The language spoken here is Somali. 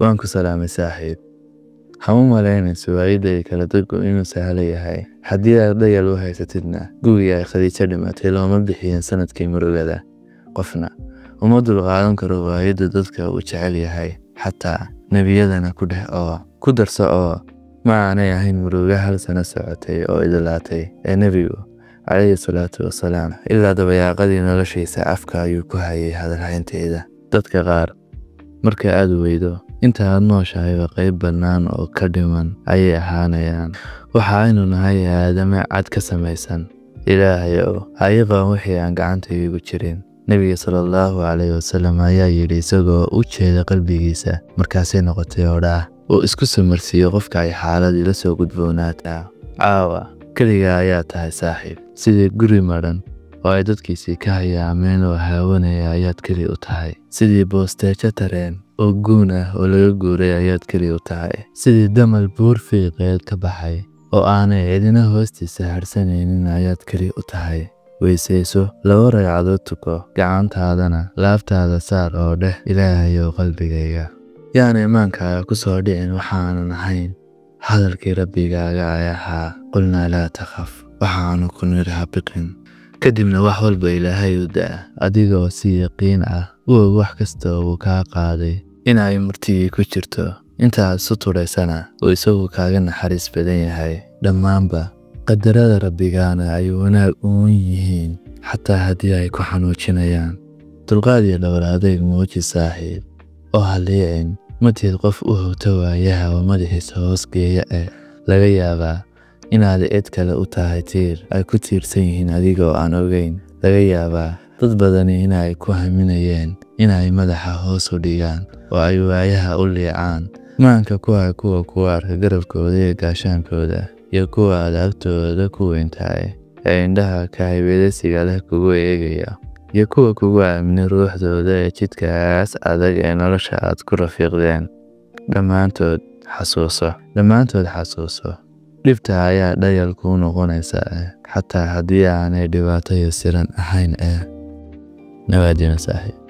وانكو سلامي saaxiib waxaan u malaynay su'aayadii kala dadku inuu sahal yahay haddii ardayga loo haysatidna guriga ay Khadiija dhimatay looma bixiyeen sanadkii murugada qofna uma dulqaadan karo waayida dadka uu jecel yahay xataa nabiyadana ku darso oo ma aanay ahayn muruga hal sano socotay oo idlaatay ee nabigu alayhi salaatu wasalaam ilaa dabayaaqadii noloshiisa afka ayuu ku hayay hadalhaynteeda dadka qaar marka aad weydo inta aad nooshahay qayb bannaan oo ka dhiman ayay ahaanayaan waxa aynu nahay aadame cad ka samaysan ilaahay oo ayaga wixii aan gacantaygu jirin nabiga sallallahu alayhi wasallam ayaa yiri isagoo u jeeda qalbigiisa markaasay noqotay odhaa oo isku samarsiyo qofka ay xaalad ila soo gudboonaataa caawa kaliya ayaa tahay saaxiib sidii guri maran oo ay dadkiisii ka hayaameen oo haawanaya ayaad kali u tahay sidii boosteejo tareen oo guun ah oo laga guuray ayaad kali u tahay sidii damal buur fiiqeed ka baxay oo aanay cidina hoostiisa harsanaynin ayaad kali u tahay weysayso laba ragcadood tuko gacantaadana laabtaada saar oo dheh ilaahay oo qalbigayga yaan iimaankaaga ku soo dhicin waxaanan ahayn hadalkii rabbigaaga ahaa qulnaa laa takhaf waxaanu ku nidhi ha biqin kadibna wax walba ilaahay u daa adigoo si yaqiin ah oo wax kasta uu kaa qaaday inay murtigii ku jirto intaad suturaysana oo isagu kaaga naxariis badan yahay dhammaanba qadarada rabbigaana ay wanaag uun yihiin xataa haddii ay ku xanuujinayaan dulqaad iyo dhowr adayg muuji saaxiib oo haleecin matid qof u hogta waayaha oo madaxiisa hoos geeya ee laga yaabaa inaad cid kale u tahay tiir ay ku tiirsan yihiin adigoo aan ogeyn laga yaabaa dad badani inay ku haminayeen inay madaxa hoos u dhigaan oo ay waayaha u liicaan maanka kuwa arka garabkooda iyo gaashaankooda iyo kuwa aad agtooda ku weyntahay ee indhaha ka haybadaysiga leh kugu eegaya iyo kuwa kugu aaminay ruuxdooda ee jidkaas adag ee nolosha aad ku rafiiqdeen dhammaantood xasuuso dhibta ayaa dhayal kuu noqonaysa xataa haddii aanay dhibaato yasiran ahayn nawaadina saaxiib